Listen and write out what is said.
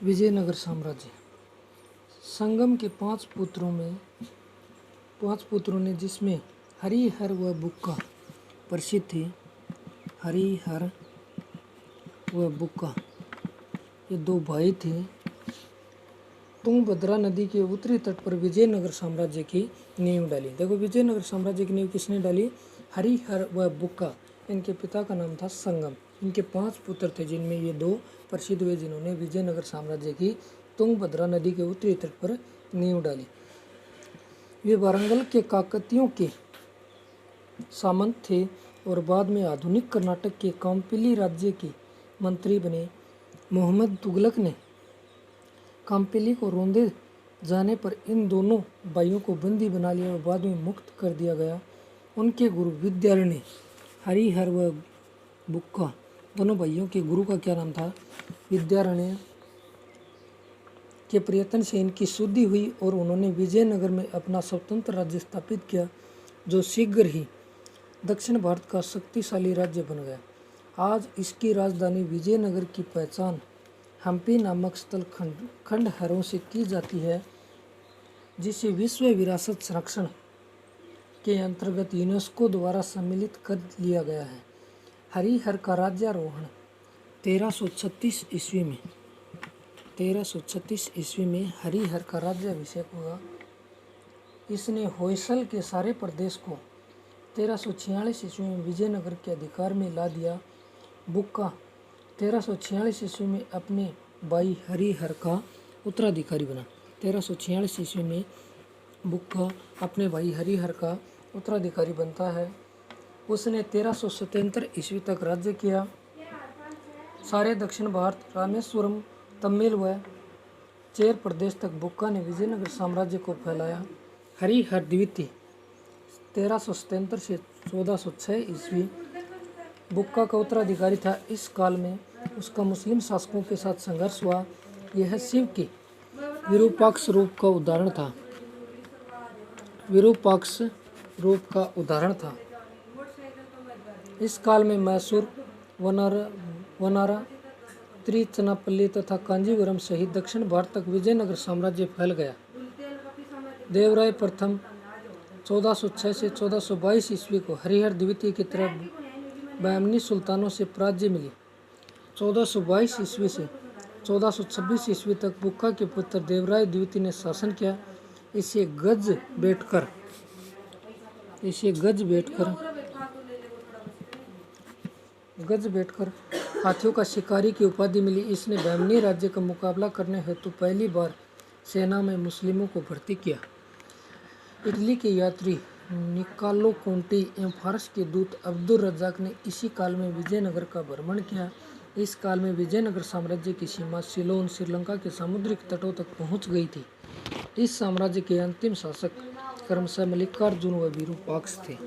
विजयनगर साम्राज्य। संगम के पांच पुत्रों ने जिसमें हरिहर व बुक्का प्रसिद्ध थे। हरिहर व बुक्का ये दो भाई थे। तुंगभद्रा नदी के उत्तरी तट पर विजयनगर साम्राज्य की नींव डाली। देखो, विजयनगर साम्राज्य की नींव किसने डाली? हरिहर व बुक्का। इनके पिता का नाम था संगम। इनके 5 पुत्र थे, जिनमें ये 2 प्रसिद्ध हुए, जिन्होंने विजयनगर साम्राज्य की तुंगभद्रा नदी के उत्तरी तट पर नींव डाली। वे वारंगल के काकतियों के सामंत थे और बाद में आधुनिक कर्नाटक के काम्पिली राज्य के मंत्री बने। मोहम्मद तुगलक ने काम्पिली को रोंदे जाने पर इन दोनों भाइयों को बंदी बना लिया और बाद में मुक्त कर दिया गया। उनके गुरु विद्यारण्य, हरिहर व बुक्का दोनों भाइयों के गुरु का क्या नाम था? विद्यारण्य के प्रयत्न से इनकी शुद्धि हुई और उन्होंने विजयनगर में अपना स्वतंत्र राज्य स्थापित किया, जो शीघ्र ही दक्षिण भारत का शक्तिशाली राज्य बन गया। आज इसकी राजधानी विजयनगर की पहचान हम्पी नामक स्थल खंडहरों से की जाती है, जिसे विश्व विरासत संरक्षण के अंतर्गत यूनेस्को द्वारा सम्मिलित कर लिया गया है। हरिहर का राज्यारोहण 1336 ईस्वी में हरिहर का राज्याभिषेक हुआ। इसने होयसल के सारे प्रदेश को 1346 ईस्वी में विजयनगर के अधिकार में ला दिया। बुक्का 1346 ईस्वी में अपने भाई हरिहर का उत्तराधिकारी बना। 1346 ईस्वी में बुक्का अपने भाई हरिहर का उत्तराधिकारी बनता है। उसने 1377 ईस्वी तक राज्य किया। सारे दक्षिण भारत, रामेश्वरम, तमिल व चेर प्रदेश तक बुक्का ने विजयनगर साम्राज्य को फैलाया। हरिहर द्वितीय 1377 से 1406 ईस्वी बुक्का का उत्तराधिकारी था। इस काल में उसका मुस्लिम शासकों के साथ संघर्ष हुआ। यह शिव के विरूपाक्ष रूप का उदाहरण था। इस काल में मैसूर, वनारा, त्रिचनापल्ली तथा कांजीवरम सहित दक्षिण भारत तक विजयनगर साम्राज्य फैल गया। देवराय प्रथम 1406 से 1422 ईस्वी को हरिहर द्वितीय की तरफ बयामनी सुल्तानों से प्राज्य मिली। 1422 ईस्वी से 1426 ईस्वी तक बुक्का के पुत्र देवराय द्वितीय ने शासन किया। इसे गज बैठकर हाथियों का शिकारी की उपाधि मिली। इसने बयामनी राज्य का मुकाबला करने हेतु पहली बार सेना में मुस्लिमों को भर्ती किया। इटली के यात्री निकालो कोंटी एवं फारस के दूत अब्दुल रज्जाक ने इसी काल में विजयनगर का भ्रमण किया। इस काल में विजयनगर साम्राज्य की सीमा सिलोन, श्रीलंका के समुद्री तटों तक पहुंच गई थी। इस साम्राज्य के अंतिम शासक क्रमशः मल्लिकार्जुन व विरूपाक्ष थे।